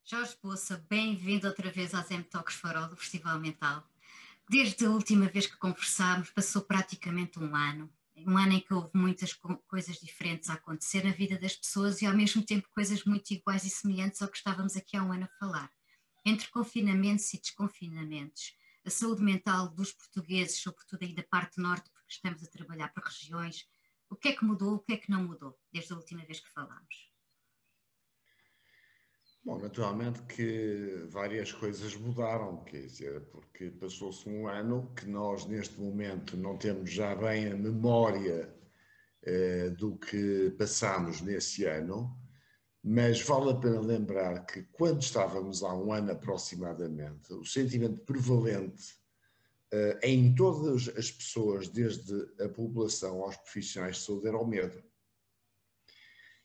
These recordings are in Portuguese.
Jorge Poça, bem-vindo outra vez aos M-Talks Farol do Festival Mental. Desde a última vez que conversámos, passou praticamente um ano em que houve muitas coisas diferentes a acontecer na vida das pessoas e ao mesmo tempo coisas muito iguais e semelhantes ao que estávamos aqui há um ano a falar. Entre confinamentos e desconfinamentos, a saúde mental dos portugueses, sobretudo aí da parte norte, porque estamos a trabalhar por regiões, o que é que mudou, o que é que não mudou desde a última vez que falámos? Bom, naturalmente que várias coisas mudaram, quer dizer, porque passou-se um ano que nós neste momento não temos já bem a memória do que passámos nesse ano, mas vale a pena lembrar que quando estávamos há um ano aproximadamente, o sentimento prevalente em todas as pessoas, desde a população aos profissionais de saúde, era o medo.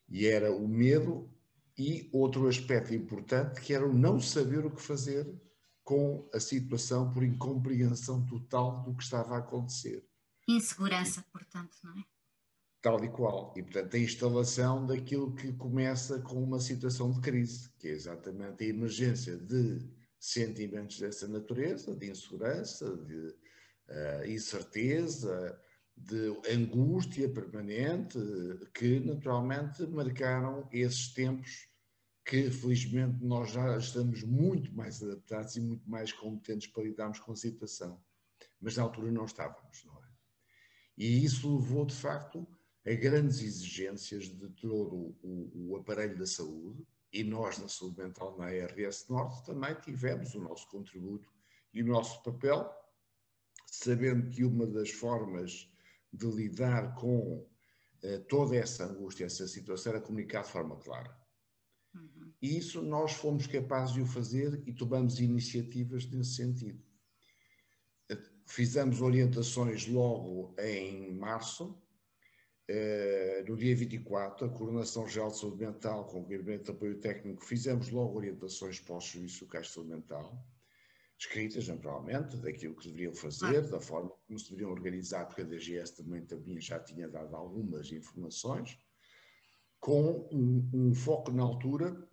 E era o medo e outro aspecto importante que era o não saber o que fazer com a situação por incompreensão total do que estava a acontecer. Insegurança, portanto, não é? Tal e qual. E, portanto, a instalação daquilo que começa com uma situação de crise, que é exatamente a emergência de sentimentos dessa natureza, de insegurança, de incerteza, de angústia permanente, que naturalmente marcaram esses tempos que felizmente nós já estamos muito mais adaptados e muito mais competentes para lidarmos com a situação. Mas na altura não estávamos, não é? E isso levou de facto a grandes exigências de todo o aparelho da saúde, e nós na saúde mental na ARS Norte também tivemos o nosso contributo e o nosso papel, sabendo que uma das formas de lidar com toda essa angústia, essa situação, era comunicar de forma clara. Uhum. E isso nós fomos capazes de o fazer e tomamos iniciativas nesse sentido. Fizemos orientações logo em março, no dia 24, a Coordenação Geral de Saúde Mental, com o Gabinete de Apoio Técnico, fizemos logo orientações para os serviços locais de saúde mental, escritas naturalmente, daquilo que deveriam fazer, Claro. da forma como se deveriam organizar, porque a DGS também já tinha dado algumas informações, com um foco na altura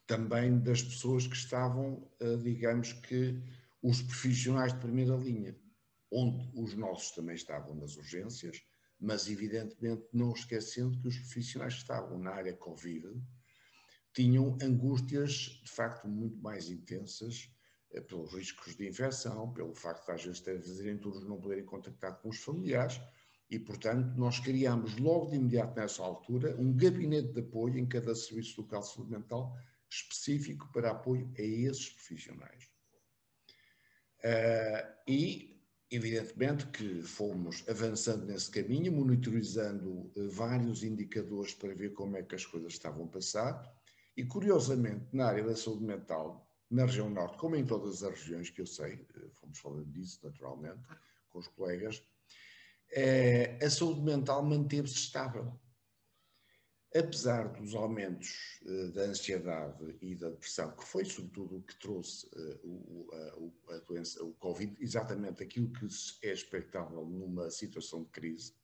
também das pessoas que estavam, digamos que, os profissionais de primeira linha, onde os nossos também estavam nas urgências, mas evidentemente não esquecendo que os profissionais que estavam na área Covid tinham angústias de facto muito mais intensas pelos riscos de infecção, pelo facto de às vezes fazerem turnos não poderem contactar com os familiares e, portanto, nós criámos logo de imediato nessa altura um gabinete de apoio em cada serviço local de saúde mental específico para apoio a esses profissionais. E, evidentemente, que fomos avançando nesse caminho, monitorizando vários indicadores para ver como é que as coisas estavam a passar. E, curiosamente, na área da saúde mental, na região norte, como em todas as regiões que eu sei, fomos falando disso naturalmente, com os colegas, a saúde mental manteve-se estável. Apesar dos aumentos da ansiedade e da depressão, que foi sobretudo o que trouxe a doença, o Covid, exatamente aquilo que é expectável numa situação de crise,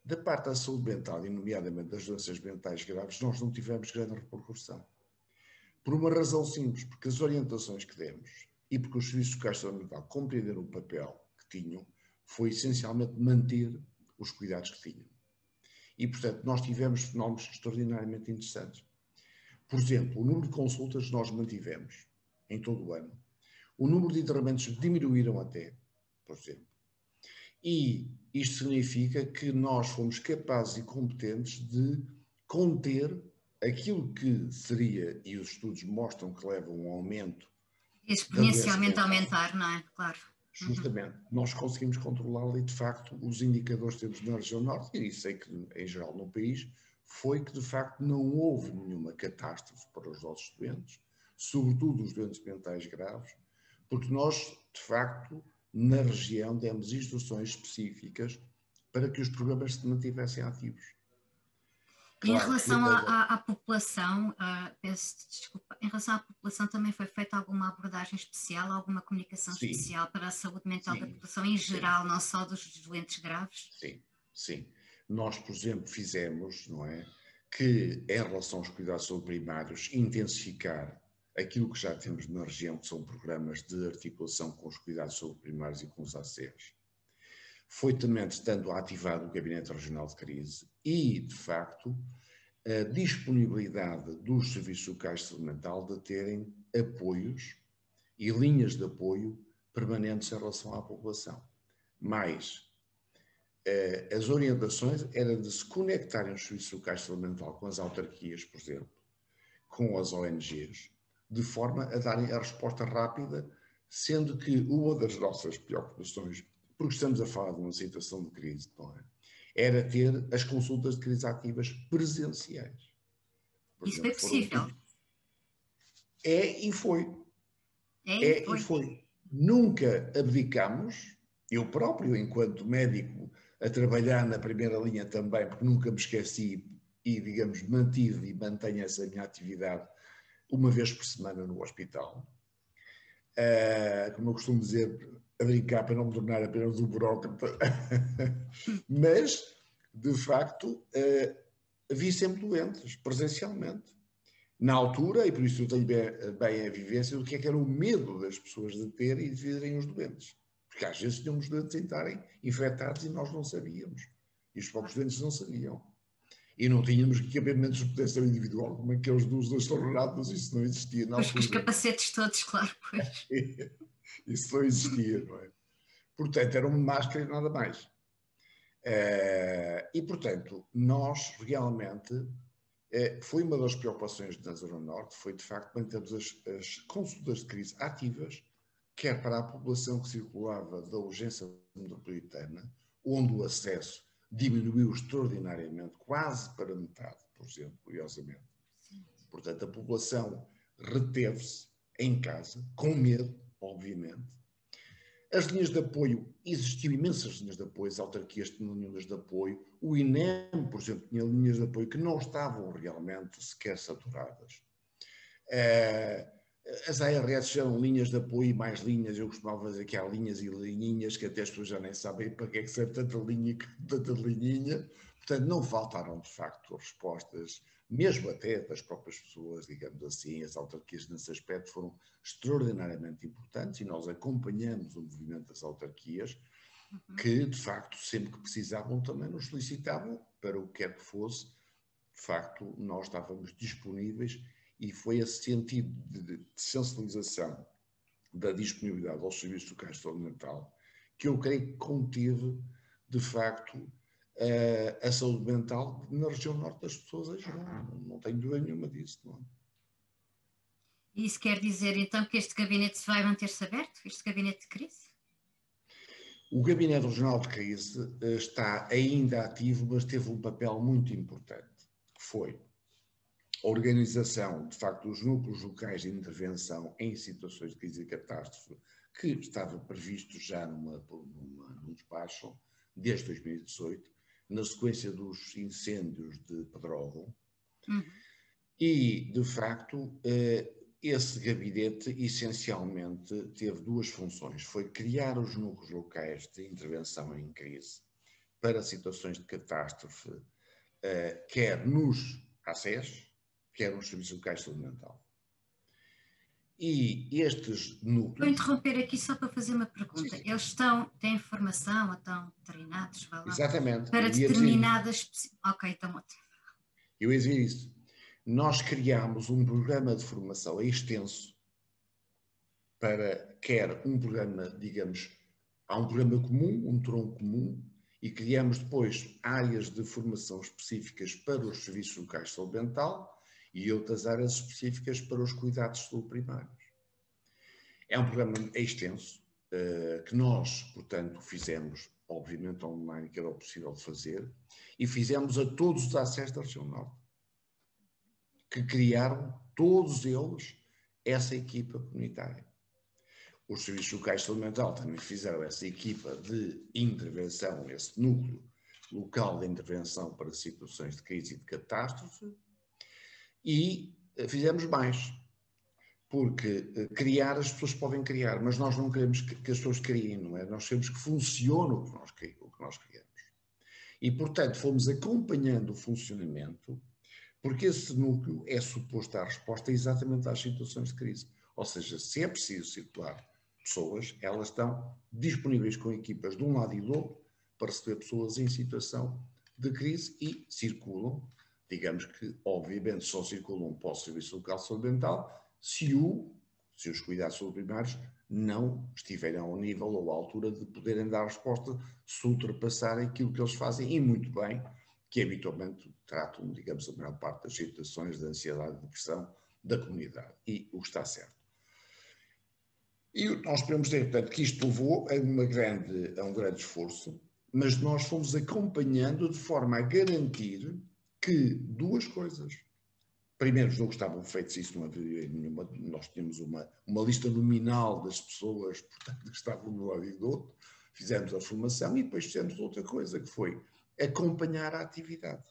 da parte da saúde mental, e nomeadamente das doenças mentais graves, nós não tivemos grande repercussão. Por uma razão simples, porque as orientações que demos e porque os serviços locais de saúde mental compreenderam o papel que tinham, foi essencialmente manter os cuidados que tinham. E, portanto, nós tivemos fenómenos extraordinariamente interessantes. Por exemplo, o número de consultas nós mantivemos em todo o ano. O número de internamentos diminuíram até, por exemplo. E isto significa que nós fomos capazes e competentes de conter aquilo que seria, e os estudos mostram que leva a um aumento da doença Exponencialmente mental. aumentar, não é? Claro. Uhum. Justamente, nós conseguimos controlá-la e, de facto, os indicadores que temos na região norte, e sei que, em geral, no país, foi que, de facto, não houve nenhuma catástrofe para os nossos doentes, sobretudo os doentes mentais graves, porque nós, de facto, na região, demos instruções específicas para que os programas se mantivessem ativos. Em Claro que relação à população, peço desculpa, em relação à população também foi feita alguma abordagem especial, alguma comunicação sim, especial para a saúde mental da sim, população em sim. geral, não só dos doentes graves? Sim, sim. Nós, por exemplo, fizemos, não é? que, em relação aos cuidados de saúde primários, intensificar aquilo que já temos na região, que são programas de articulação com os cuidados de saúde primários e com os ACEs. Foi também, estando ativado o Gabinete Regional de Crise e, de facto, a disponibilidade dos serviços locais de saúde mental de terem apoios e linhas de apoio permanentes em relação à população. Mas as orientações eram de se conectarem os serviços locais de saúde mental com as autarquias, por exemplo, com as ONGs, de forma a darem a resposta rápida, sendo que uma das nossas preocupações, porque estamos a falar de uma situação de crise, não é? Era ter as consultas de crise ativas presenciais. Por isso exemplo, foi possível. É e foi. E foi. Nunca abdicamos, eu próprio, enquanto médico, a trabalhar na primeira linha também, porque nunca me esqueci e, digamos, mantive e mantenho essa minha atividade uma vez por semana no hospital. Como eu costumo dizer, a brincar para não me tornar apenas um burócrata. Mas, de facto, vi sempre doentes, presencialmente. Na altura, e por isso eu tenho bem a vivência do que era o medo das pessoas de terem e de virem os doentes. Porque às vezes tínhamos doentes em estarem infectados e nós não sabíamos. E os próprios doentes não sabiam. E não tínhamos equipamentos de proteção individual, como aqueles dos astronatas, isso não existia na altura. Os capacetes todos, claro, pois. Isso não existia, não é? Portanto, era uma máscara e nada mais. E, portanto, nós realmente, foi uma das preocupações da Zona Norte, foi de facto mantermos as consultas de crise ativas, quer para a população que circulava da urgência metropolitana, onde o acesso diminuiu extraordinariamente, quase para metade, por exemplo, curiosamente. Portanto, a população reteve-se em casa, com medo, obviamente. As linhas de apoio, existiam imensas linhas de apoio, as autarquias tinham linhas de apoio, o INEM, por exemplo, tinha linhas de apoio que não estavam realmente sequer saturadas. As ARS eram linhas de apoio e mais linhas, eu costumava dizer que há linhas e linhinhas, que até as pessoas já nem sabem para que é que serve tanta linha e tanta linhinha. Portanto, não faltaram, de facto, respostas, mesmo até das próprias pessoas, digamos assim. As autarquias nesse aspecto foram extraordinariamente importantes e nós acompanhamos o movimento das autarquias, que, de facto, sempre que precisavam também nos solicitavam para o que quer que fosse. De facto, nós estávamos disponíveis e foi esse sentido de sensibilização da disponibilidade aos serviços locais de saúde mental que eu creio que conteve, de facto, a saúde mental na região norte das pessoas em geral. Não tenho dúvida nenhuma disso. Não é? Isso quer dizer, então, que este gabinete vai manter-se aberto? Este gabinete de crise? O Gabinete Regional de Crise está ainda ativo, mas teve um papel muito importante, que foi a organização, de facto, dos núcleos locais de intervenção em situações de crise e catástrofe, que estava previsto já num despacho desde 2018, na sequência dos incêndios de Pedrógão. E, de facto, esse gabinete essencialmente teve duas funções. Foi criar os núcleos locais de intervenção em crise para situações de catástrofe, quer nos ACEs, quer nos serviços locais de saúde mental. E estes núcleos... Vou interromper aqui só para fazer uma pergunta. Sim. Eles têm formação ou estão treinados, vai lá, exatamente, para determinadas... Ok, então... Eu ia dizer isso. Nós criámos um programa de formação extenso para, quer um programa, digamos, há um programa comum, um tronco comum, e criamos depois áreas de formação específicas para os serviços locais de saúde mental e outras áreas específicas para os cuidados de saúde primários. É um programa extenso, que nós, portanto, fizemos, obviamente, online, que era o possível de fazer, e fizemos a todos os ACEs da região norte, que criaram, todos eles, essa equipa comunitária. Os serviços locais de saúde mental também fizeram essa equipa de intervenção, esse núcleo local de intervenção para situações de crise e de catástrofe, e fizemos mais, porque criar as pessoas podem criar, mas nós não queremos que as pessoas criem, não é? Nós queremos que funcione o que nós criamos. E, portanto, fomos acompanhando o funcionamento porque esse núcleo é suposto dar resposta exatamente às situações de crise. Ou seja, se é preciso circular pessoas, elas estão disponíveis com equipas de um lado e do outro para receber pessoas em situação de crise e circulam. Digamos que, obviamente, só circulam para o Serviço Local de Saúde Mental se os cuidados primários não estiverem ao nível ou à altura de poderem dar resposta se ultrapassarem aquilo que eles fazem, e muito bem, que habitualmente tratam, digamos, a maior parte das situações de ansiedade e depressão da comunidade, e o que está certo. E nós podemos dizer, portanto, que isto levou a um grande esforço, mas nós fomos acompanhando de forma a garantir que duas coisas. Primeiro, os núcleos estavam feitos, isso não havia nenhuma. Nós tínhamos uma lista nominal das pessoas, portanto, que estavam de um lado e do outro, fizemos a formação e depois fizemos outra coisa, que foi acompanhar a atividade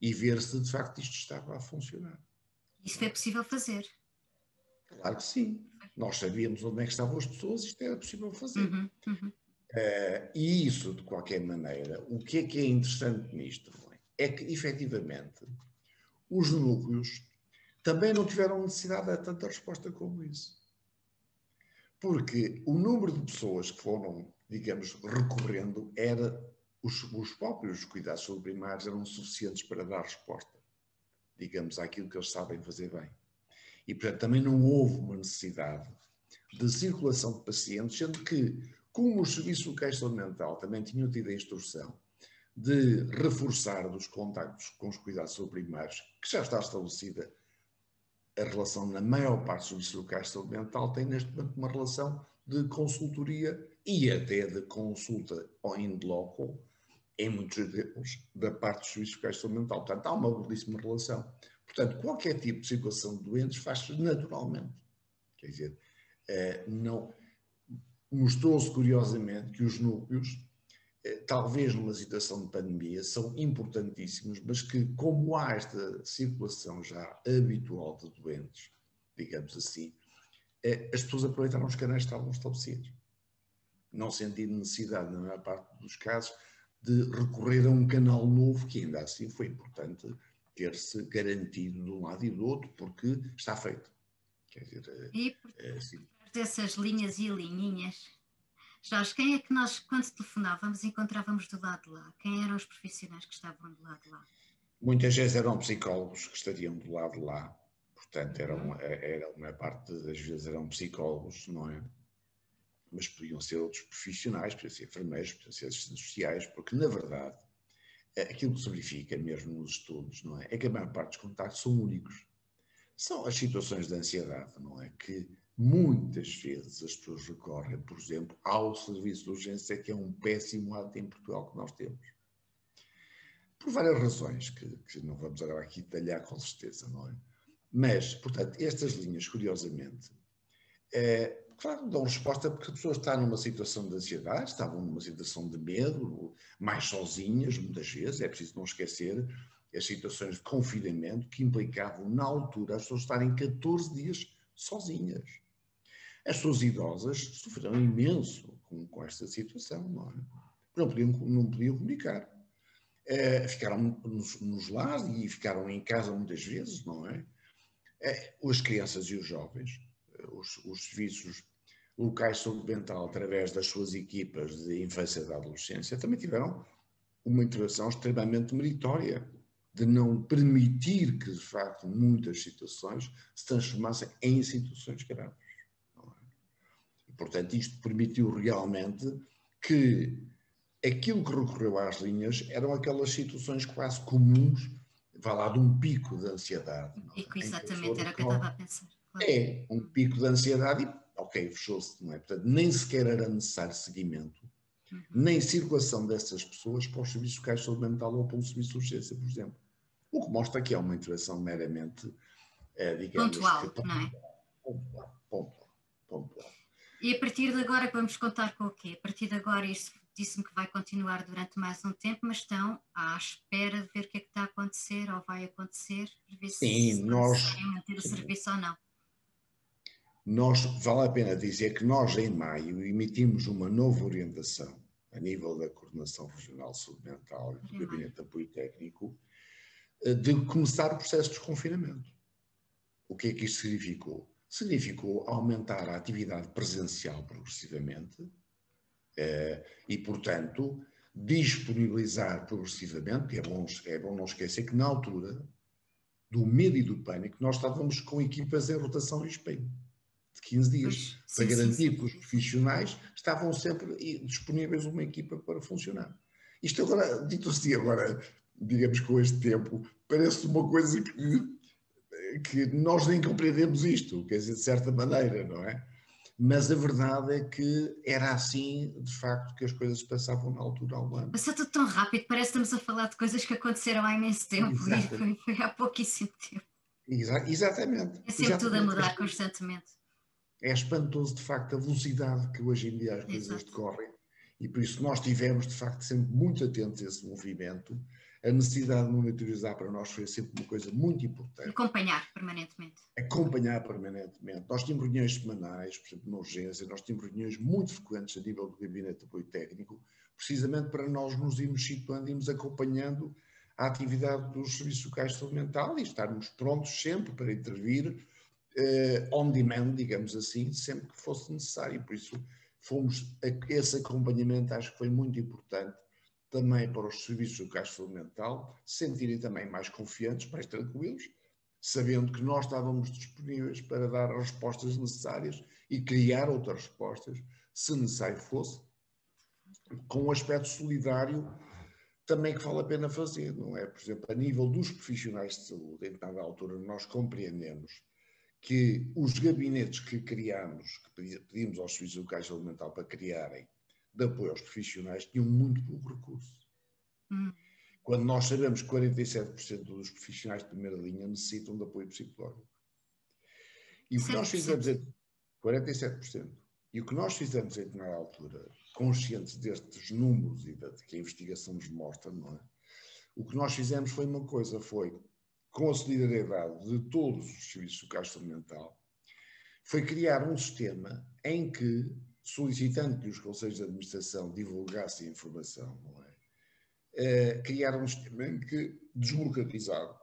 e ver se de facto isto estava a funcionar. Isso foi possível fazer? Claro que sim. Nós sabíamos onde é que estavam as pessoas, isto era possível fazer. E isso, de qualquer maneira, o que é interessante nisto é que, efetivamente, os núcleos também não tiveram necessidade de tanta resposta como isso. Porque o número de pessoas que foram, digamos, recorrendo era os próprios cuidados primários eram suficientes para dar resposta, digamos, àquilo que eles sabem fazer bem. E, portanto, também não houve uma necessidade de circulação de pacientes, sendo que, como os serviços locais de saúde mental também tinham tido a instrução de reforçar dos contactos com os cuidados primários, que já está estabelecida a relação na maior parte dos serviços locais de saúde mental, tem neste momento uma relação de consultoria e até de consulta in loco, em muitos deles, da parte dos serviços locais de saúde mental. Portanto, há uma belíssima relação. Portanto, qualquer tipo de circulação de doentes faz-se naturalmente. Quer dizer, não mostrou-se curiosamente que os núcleos, talvez numa situação de pandemia, são importantíssimos, mas que, como há esta circulação já habitual de doentes, digamos assim, as pessoas aproveitaram os canais que estavam estabelecidos, não sentindo necessidade, na maior parte dos casos, de recorrer a um canal novo, que ainda assim foi importante ter-se garantido de um lado e do outro, porque está feito. Quer dizer, e por trás dessas linhas e linhinhas, Jorge, quem é que nós, quando telefonávamos, encontrávamos do lado de lá? Quem eram os profissionais que estavam do lado de lá? Muitas vezes eram psicólogos que estariam do lado de lá, portanto, era uma parte das vezes eram psicólogos, não é? Mas podiam ser outros profissionais, podiam ser enfermeiros, podiam ser assistentes sociais, porque, na verdade, aquilo que se verifica mesmo nos estudos, não é? É que a maior parte dos contactos são únicos. São as situações de ansiedade, não é? Que muitas vezes as pessoas recorrem, por exemplo, ao serviço de urgência, que é um péssimo hábito em Portugal que nós temos. Por várias razões, que não vamos agora aqui detalhar com certeza, não é? Mas, portanto, estas linhas, curiosamente, claro, dão resposta porque a pessoa está numa situação de ansiedade, estavam numa situação de medo, mais sozinhas, muitas vezes, é preciso não esquecer as situações de confinamento que implicavam, na altura, as pessoas estarem 14 dias sozinhas. As pessoas idosas sofreram imenso com esta situação, não é? Não podiam comunicar. Ficaram nos lares e ficaram em casa muitas vezes, não é? As crianças e os jovens, os serviços locais de saúde mental, através das suas equipas de infância e de adolescência, também tiveram uma intervenção extremamente meritória de não permitir que, de facto, muitas situações se transformassem em situações graves. Não é? E, portanto, isto permitiu realmente que aquilo que recorreu às linhas eram aquelas situações quase comuns, vá lá, de um pico de ansiedade. Um pico, exatamente, era o que eu estava a pensar. Claro. É um pico de ansiedade e, ok, fechou-se, não é? Portanto, nem sequer era necessário seguimento, nem circulação dessas pessoas para os serviços locais de saúde mental ou para um serviço de urgência, por exemplo. O que mostra que é uma intervenção meramente, digamos, pontual, não é? Pontual. E a partir de agora vamos contar com o quê? A partir de agora isto disse-me que vai continuar durante mais um tempo, mas estão à espera de ver o que é que está a acontecer ou vai acontecer, para ver se conseguem manter o serviço ou não. Vale a pena dizer que nós, em maio, emitimos uma nova orientação a nível da Coordenação Regional de Saúde Mental e do Gabinete de Apoio Técnico, de começar o processo de desconfinamento. O que é que isto significou? Significou aumentar a atividade presencial progressivamente e, portanto, disponibilizar progressivamente. É bom não esquecer que na altura do medo e do pânico nós estávamos com equipas em rotação em espelho de 15 dias, Pois, para sim, sim, garantir sim. que os profissionais estavam sempre disponíveis uma equipa para funcionar. Isto agora, dito assim, agora, digamos com este tempo, parece uma coisa que nós nem compreendemos isto, quer dizer, de certa maneira, não é? Mas a verdade é que era assim, de facto, que as coisas passavam na altura há um ano. Passou tudo tão rápido, parece que estamos a falar de coisas que aconteceram há imenso tempo e Exatamente. foi há pouquíssimo tempo. Exatamente. É sempre tudo a Exatamente. mudar constantemente. É espantoso, de facto, a velocidade que hoje em dia as coisas Exato. decorrem e por isso nós tivemos, de facto, sempre muito atentos a esse movimento. A necessidade de monitorizar para nós foi sempre uma coisa muito importante. Acompanhar permanentemente. Acompanhar permanentemente. Nós tínhamos reuniões semanais, por exemplo, na urgência, nós tínhamos reuniões muito frequentes a nível do gabinete de apoio técnico, precisamente para nós nos irmos situando e irmos acompanhando a atividade dos serviços locais de saúde mental e estarmos prontos sempre para intervir on demand, digamos assim, sempre que fosse necessário. Por isso, esse acompanhamento acho que foi muito importante também para os serviços locais de saúde mental se sentirem também mais confiantes, mais tranquilos, sabendo que nós estávamos disponíveis para dar as respostas necessárias e criar outras respostas, se necessário fosse, com um aspecto solidário também que vale a pena fazer, não é? Por exemplo, a nível dos profissionais de saúde, em dada altura nós compreendemos que os gabinetes que criámos, que pedimos aos serviços locais de saúde mental para criarem, de apoio aos profissionais, tinham muito pouco recurso. Quando nós sabemos que 47% dos profissionais de primeira linha necessitam de apoio psicológico. E o que nós fizemos é 47%. E o que nós fizemos em determinada altura, conscientes destes números e que a investigação nos mostra, não é? O que nós fizemos foi uma coisa, foi com a solidariedade de todos os serviços locais de saúde mental, foi criar um sistema em que, solicitando que os conselhos de administração divulgassem a informação, não é? Criar um sistema em que, desburocratizado,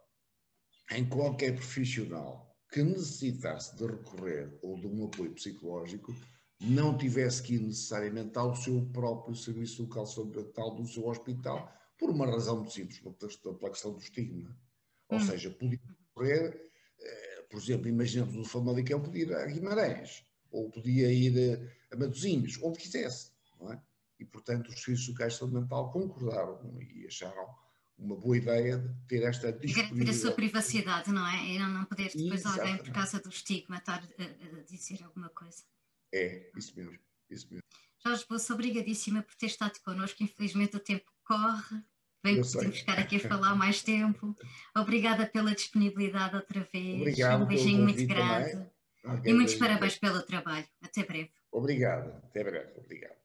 em qualquer profissional que necessitasse de recorrer ou de um apoio psicológico, não tivesse que ir necessariamente ao seu próprio serviço local de saúde mental do seu hospital, por uma razão muito simples, pela questão do estigma. Ou seja, podia recorrer, por exemplo, imaginemos o Famalicão podia ir a Guimarães, ou podia ir a Matosinhos, onde quisesse, não é? E, portanto, os serviços locais de saúde mental concordaram e acharam uma boa ideia de ter esta Garantir a sua disponibilidade. privacidade, não é? E não poder depois alguém, por Exatamente. causa do estigma, estar a dizer alguma coisa. É, isso mesmo, isso mesmo. Jorge Bolsa, obrigadíssima por ter estado connosco. Infelizmente o tempo corre. Eu Podemos sei. ficar aqui a falar mais tempo. Obrigada pela disponibilidade outra vez. Um Obrigado pelo beijinho muito convite também. grande. E Ok, muitos beijinho. parabéns pelo trabalho. Até breve. Obrigado. Até breve. Obrigado.